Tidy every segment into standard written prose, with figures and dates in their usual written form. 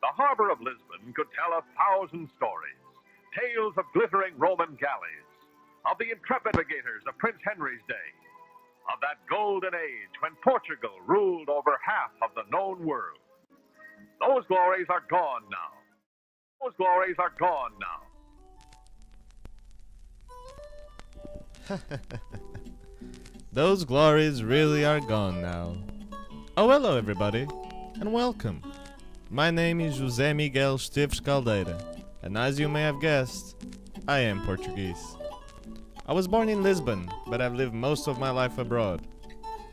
The harbor of Lisbon could tell 1,000 stories, tales of glittering Roman galleys, of the intrepid navigators of Prince Henry's day, of that golden age when Portugal ruled over half of the known world. Those glories are gone now. Those glories are gone now. Those glories really are gone now. Oh, hello everybody, and welcome. My name is José Miguel Esteves Caldeira, and as you may have guessed, I am Portuguese. I was born in Lisbon, but I've lived most of my life abroad.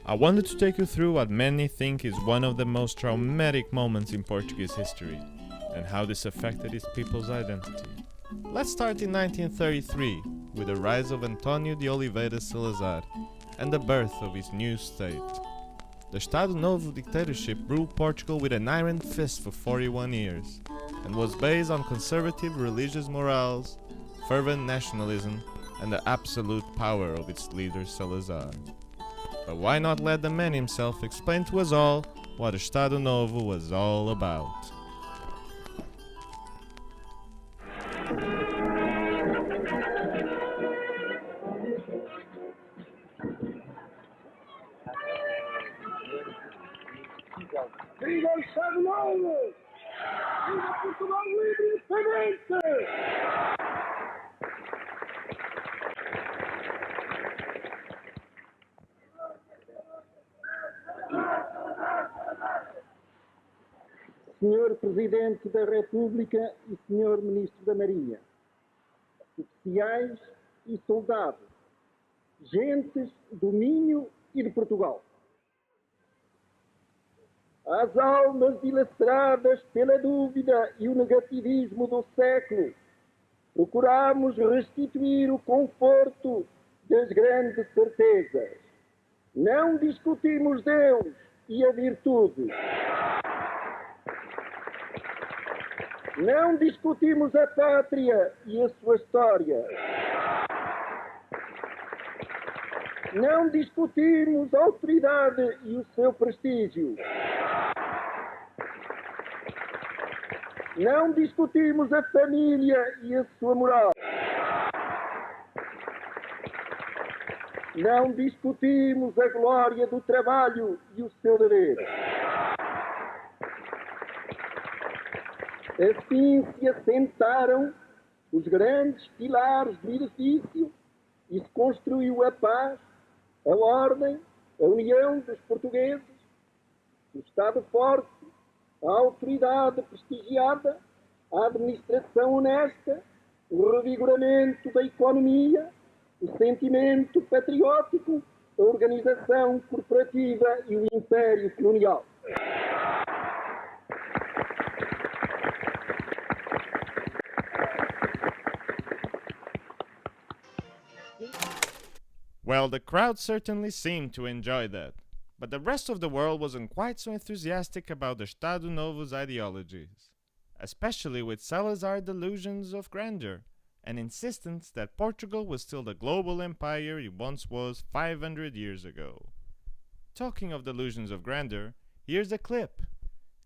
I wanted to take you through what many think is one of the most traumatic moments in Portuguese history, and how this affected its people's identity. Let's start in 1933, with the rise of António de Oliveira Salazar, and the birth of his new state. The Estado Novo dictatorship ruled Portugal with an iron fist for 41 years, and was based on conservative religious morals, fervent nationalism, and the absolute power of its leader Salazar. But why not let the man himself explain to us all what Estado Novo was all about? Viva o Estado Novo! Viva Portugal livre e independente! Senhor Presidente da República e Senhor Ministro da Marinha, oficiais e soldados, gentes do Minho e de Portugal. Às almas dilaceradas pela dúvida e o negativismo do século, procuramos restituir o conforto das grandes certezas. Não discutimos Deus e a virtude. Não discutimos a pátria e a sua história. Não discutimos a autoridade e o seu prestígio. Não discutimos a família e a sua moral. Não discutimos a glória do trabalho e o seu dever. Assim se assentaram os grandes pilares do edifício e se construiu a paz, a ordem, a união dos portugueses, o Estado forte, a autoridade prestigiada, a administração honesta, o revigoramento da economia, o sentimento patriótico, a organização corporativa e o império colonial. Well, the crowd certainly seemed to enjoy that, but the rest of the world wasn't quite so enthusiastic about the Estado Novo's ideologies, especially with Salazar's delusions of grandeur and insistence that Portugal was still the global empire it once was 500 years ago. Talking of delusions of grandeur, here's a clip,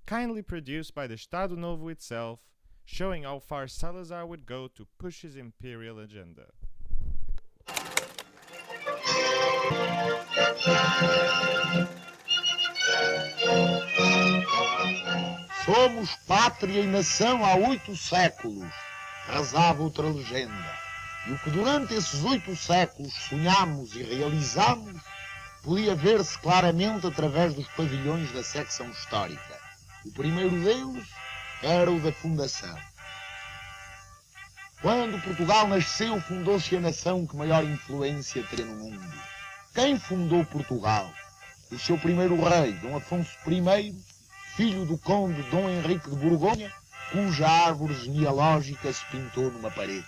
kindly produced by the Estado Novo itself, showing how far Salazar would go to push his imperial agenda. Somos pátria e nação há 8 séculos, rezava outra legenda. E o que durante esses 8 séculos sonhámos e realizámos, podia ver-se claramente através dos pavilhões da secção histórica. O primeiro deles era o da fundação. Quando Portugal nasceu, fundou-se a nação que maior influência teria no mundo. Quem fundou Portugal? O seu primeiro rei, Dom Afonso I, filho do conde Dom Henrique de Borgonha, cuja árvore genealógica se pintou numa parede.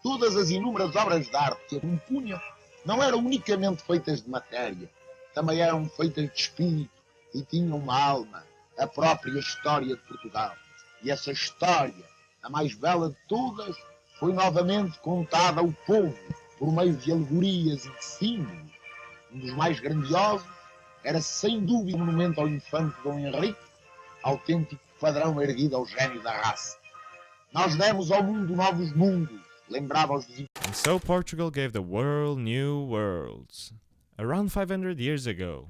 Todas as inúmeras obras de arte que a compunham não eram unicamente feitas de matéria, também eram feitas de espírito e tinham uma alma, a própria história de Portugal. E essa história, a mais bela de todas, foi novamente contada ao povo por meio de alegorias e de símbolos. um dos mais grandiosos, era sem dúvida um monumento ao infante Dom Henrique, autêntico padrão erguido ao gênio da raça. Nós demos ao mundo novos mundos, lembrava os vizinhos. And so Portugal gave the world new worlds, around 500 years ago.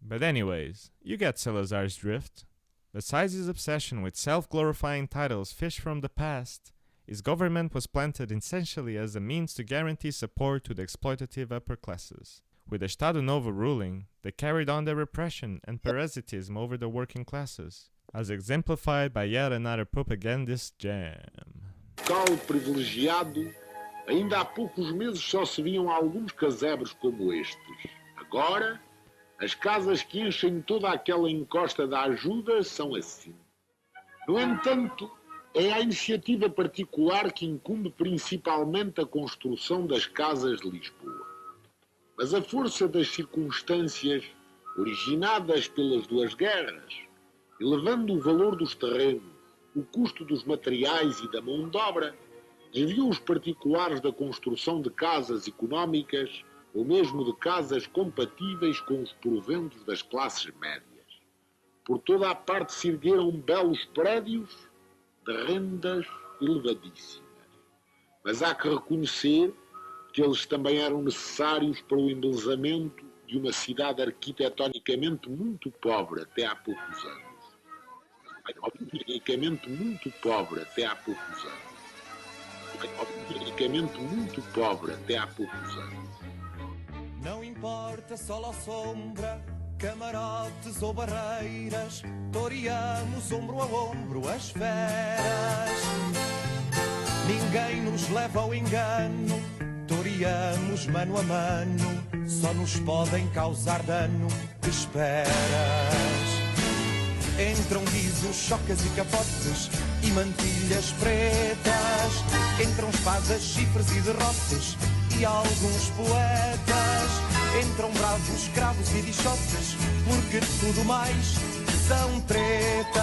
But anyways, you get Salazar's drift. Besides his obsession with self-glorifying titles fished from the past, his government was planted essentially as a means to guarantee support to the exploitative upper classes. With the Estado Novo ruling, they carried on their repression and parasitism over the working classes, as exemplified by yet another propagandist jam. Local privilegiado, ainda há poucos meses só se viam alguns casebres como estes. Agora, as casas que enchem toda aquela encosta da ajuda são assim. No entanto, é a iniciativa particular que incumbe principalmente a construção das casas de Lisboa. Mas a força das circunstâncias, originadas pelas duas guerras, elevando o valor dos terrenos, o custo dos materiais e da mão de obra, desviou os particulares da construção de casas económicas ou mesmo de casas compatíveis com os proventos das classes médias. Por toda a parte se ergueram belos prédios de rendas elevadíssimas. Mas há que reconhecer que eles também eram necessários para o embelezamento de uma cidade arquitetonicamente muito pobre até há poucos anos. Arquitetonicamente muito pobre até há poucos anos. Arquitetonicamente muito pobre até há poucos anos. Não importa sol ou sombra, camarotes ou barreiras, toreamos ombro a ombro as feras. Ninguém nos leva ao engano, toreamos mano a mano, só nos podem causar dano de esperas. Entram risos, chocas e capotes e mantilhas pretas, entram espadas, chifres e derrotes e alguns poetas, entram bravos, cravos e bichotes, porque tudo mais são tretas.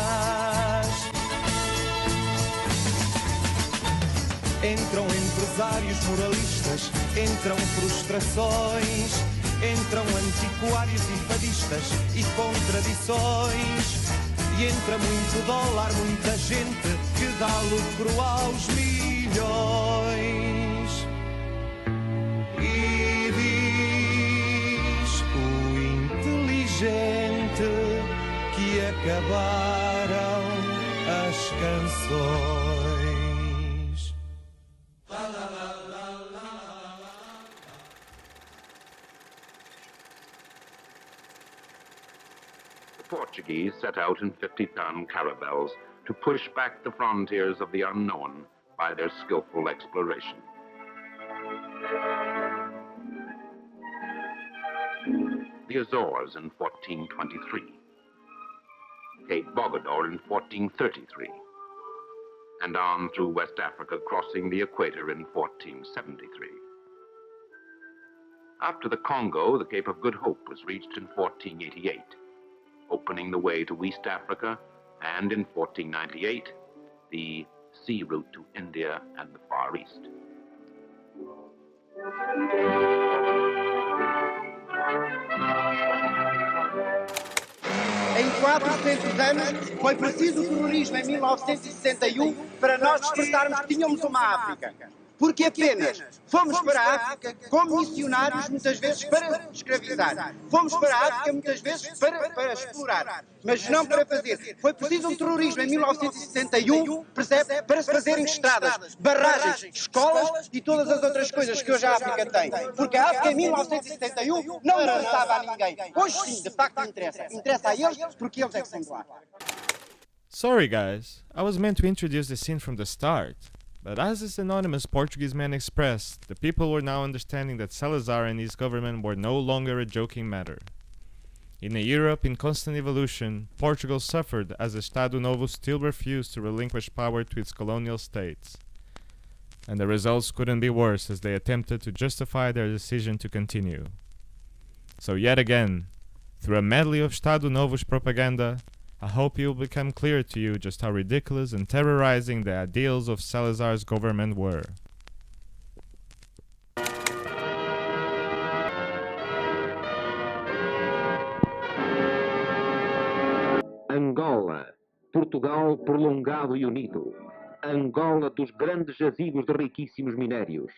Entram empresários moralistas, entram frustrações, entram antiquários e fadistas e contradições. E entra muito dólar, muita gente que dá lucro aos milhões. E diz o inteligente que acabaram as canções. The Portuguese set out in 50-ton caravels to push back the frontiers of the unknown by their skillful exploration. The Azores in 1423, Cape Bogador in 1433, and on through West Africa, crossing the equator in 1473. After the Congo, the Cape of Good Hope was reached in 1488, opening the way to East Africa, and in 1498, the sea route to India and the Far East. Em 400 anos foi preciso o terrorismo em 1961 para nós despertarmos que tínhamos uma África. Porque apenas fomos para a África como missionários, muitas vezes para escravizar. Fomos para a África muitas vezes para explorar, mas não para fazer. Foi preciso um terrorismo em 1961, percebe? Para se fazerem estradas, barragens, escolas e todas as outras coisas que hoje a África tem. Porque a África em 1971 não interessava a ninguém. Hoje sim, de facto interessa. Interessa a eles porque eles é que são de lá. Sorry guys, I was meant to introduce the scene from the start. But as this anonymous Portuguese man expressed, the people were now understanding that Salazar and his government were no longer a joking matter. In a Europe in constant evolution, Portugal suffered as Estado Novo still refused to relinquish power to its colonial states. And the results couldn't be worse as they attempted to justify their decision to continue. So yet again, through a medley of Estado Novo's propaganda, I hope it will become clear to you just how ridiculous and terrorizing the ideals of Salazar's government were. Angola, Portugal prolongado e unido. Angola dos grandes jazigos de riquíssimos minérios.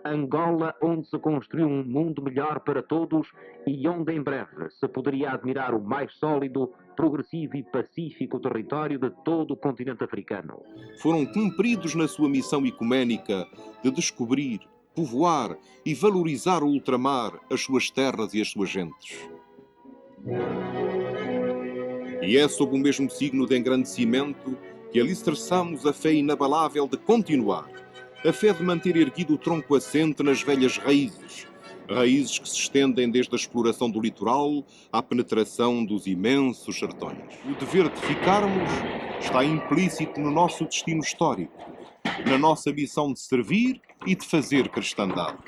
Angola onde se construiu um mundo melhor para todos e onde em breve se poderia admirar o mais sólido, progressivo e pacífico território de todo o continente africano. Foram cumpridos na sua missão ecuménica de descobrir, povoar e valorizar o ultramar, as suas terras e as suas gentes. E é sob o mesmo signo de engrandecimento que alicerçamos a fé inabalável de continuar, a fé de manter erguido o tronco assente nas velhas raízes, raízes que se estendem desde a exploração do litoral à penetração dos imensos sertões. O dever de ficarmos está implícito no nosso destino histórico, na nossa missão de servir e de fazer cristandade.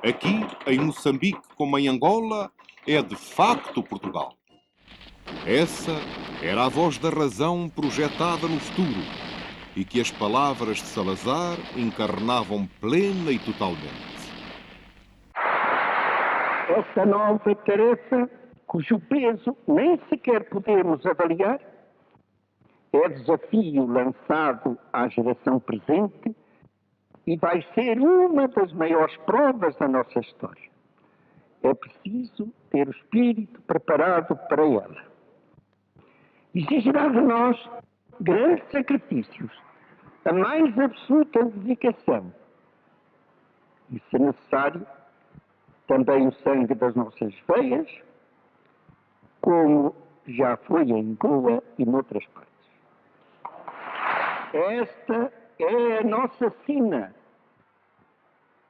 Aqui, em Moçambique como em Angola, é de facto Portugal. Essa era a voz da razão projetada no futuro e que as palavras de Salazar encarnavam plena e totalmente. Essa nova tarefa, cujo peso nem sequer podemos avaliar, é desafio lançado à geração presente e vai ser uma das maiores provas da nossa história. É preciso ter o espírito preparado para ela. Exigirá de nós grandes sacrifícios, a mais absoluta dedicação e, se necessário, também o sangue das nossas veias, como já foi em Goa e noutras partes. Esta é a nossa sina,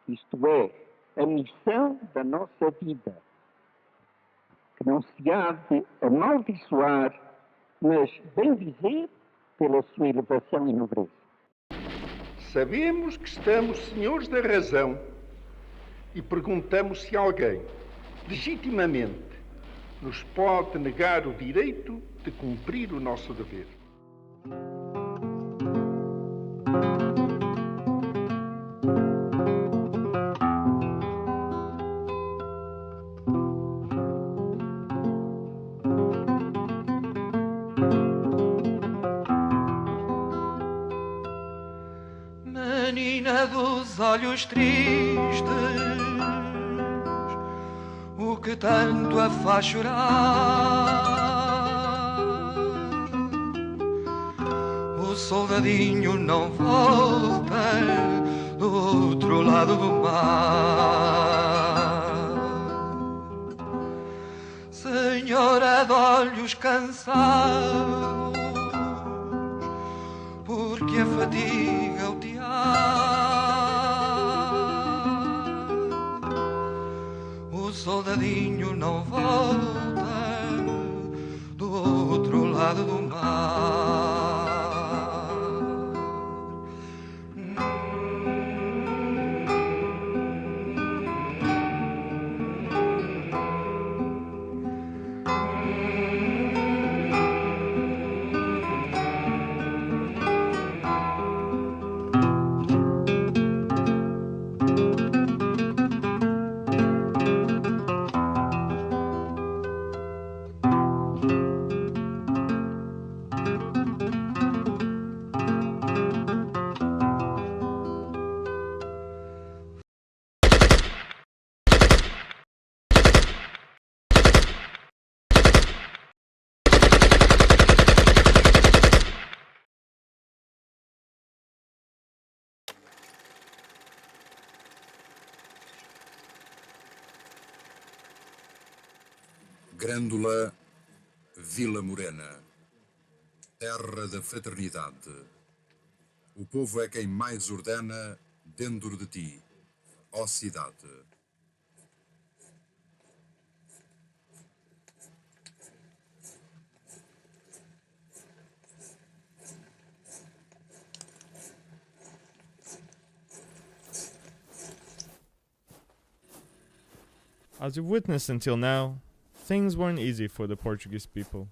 isto é, a missão da nossa vida, que não se há de amaldiçoar, mas bem dizer pela sua elevação e nobreza. Sabemos que estamos senhores da razão e perguntamos se alguém, legitimamente, nos pode negar o direito de cumprir o nosso dever. Menina dos olhos tristes, o que tanto a faz chorar? O soldadinho não volta do outro lado do mar. Senhora de olhos cansados, porque a fadiga o tear. O soldadinho não volta do outro lado do mar. Grândola, Vila Morena, terra da fraternidade. O povo é quem mais ordena dentro de ti, ó cidade. As you've witnessed until now, things weren't easy for the Portuguese people.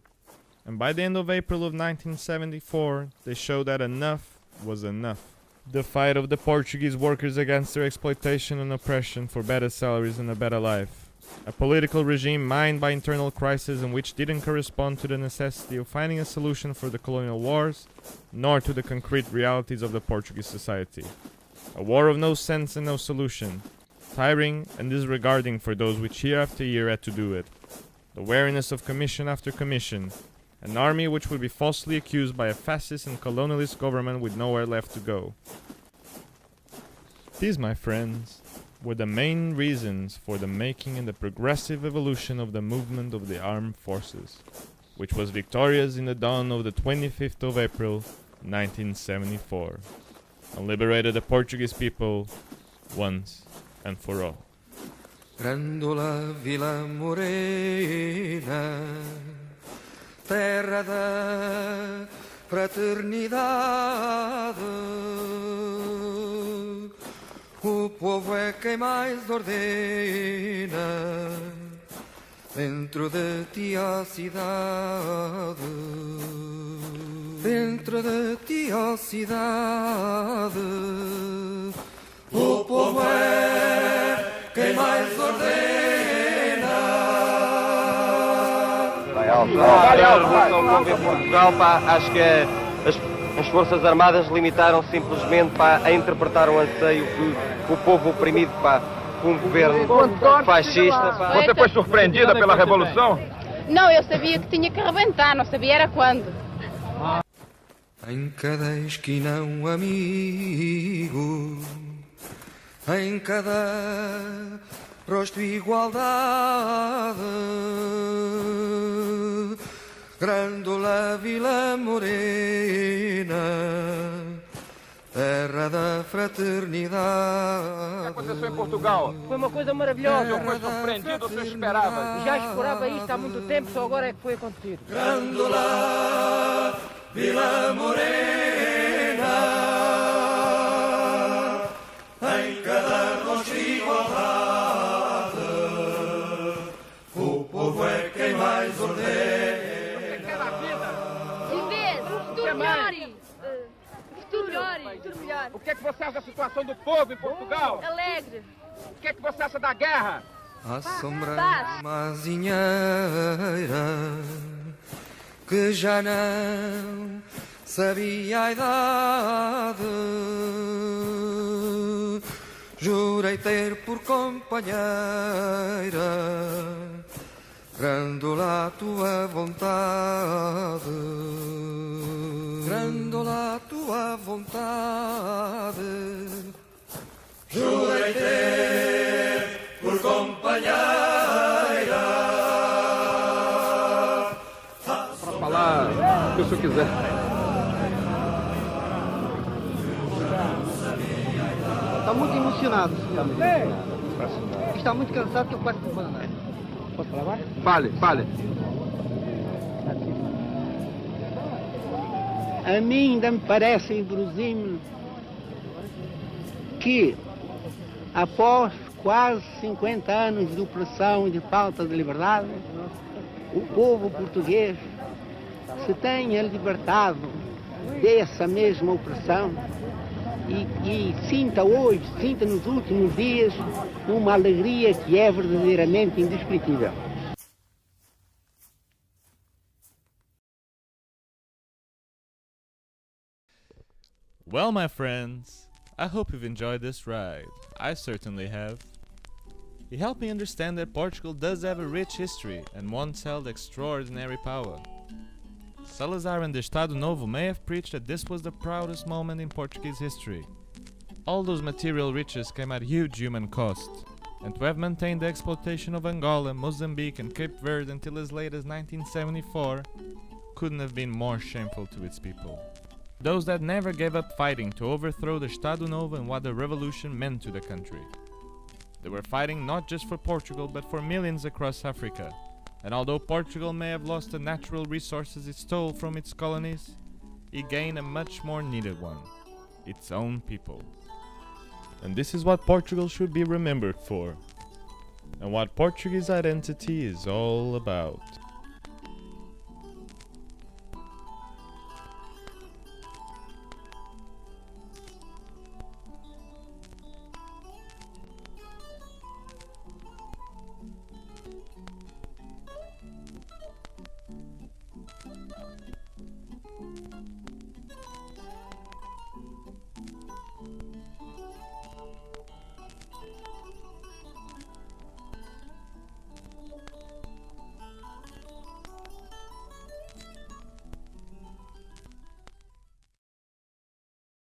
And by the end of April of 1974, they showed that enough was enough. The fight of the Portuguese workers against their exploitation and oppression for better salaries and a better life A political regime mined by internal crises and which didn't correspond to the necessity of finding a solution for the colonial wars, nor to the concrete realities of the Portuguese society. A war of no sense and no solution, tiring and disregarding for those which year after year had to do it. The weariness of commission after commission, an army which would be falsely accused by a fascist and colonialist government with nowhere left to go. These, my friends, were the main reasons for the making and the progressive evolution of the movement of the armed forces, which was victorious in the dawn of the 25th of April, 1974, and liberated the Portuguese people once and for all. Grândola Vila Morena, terra da fraternidade, o povo é quem mais ordena, dentro de ti a cidade, dentro de ti a cidade, o povo é quem mais ordena. Em Portugal, pá, acho que as Forças Armadas limitaram simplesmente, pá, a interpretar um anseio que o povo oprimido, pá, por um governo fascista. Pá. Você foi surpreendida pela Revolução? Não, eu sabia que tinha que arrebentar, não sabia era quando. Em cada esquina um amigo, em cada rosto igualdade, Grândola Vila Morena, terra da fraternidade. O que aconteceu em Portugal? Foi uma coisa maravilhosa. Eu fui surpreendido ou você esperava? Já explorava isto há muito tempo, só agora é que foi acontecido. Grândola Vila Morena, em cada rosto igualdade, o povo é quem mais ordena. O que é que você acha da situação do povo em Portugal? Alegre. O que é que você acha da guerra? À sombra de uma azinheira que já não sabia a idade, jurei ter por companheira Grândola a tua vontade, Grândola a tua vontade, jurei ter por companheira. Para falar o que o senhor quiser. Está muito emocionado, senhor. Está muito cansado que eu quase não nada. Posso falar? Fale, fale. A mim ainda me parece inverosímil que, após quase 50 anos de opressão e de falta de liberdade, o povo português se tenha libertado dessa mesma opressão e sinta hoje, sinta nos últimos dias, uma alegria que é verdadeiramente indescritível. Well, my friends, I hope you've enjoyed this ride. I certainly have. It helped me understand that Portugal does have a rich history and once held extraordinary power. Salazar and the Estado Novo may have preached that this was the proudest moment in Portuguese history. All those material riches came at huge human cost, and to have maintained the exploitation of Angola, Mozambique and Cape Verde until as late as 1974 couldn't have been more shameful to its people. Those that never gave up fighting to overthrow the Estado Novo and what the revolution meant to the country. They were fighting not just for Portugal but for millions across Africa. And although Portugal may have lost the natural resources it stole from its colonies, it gained a much more needed one, its own people. And this is what Portugal should be remembered for, and what Portuguese identity is all about.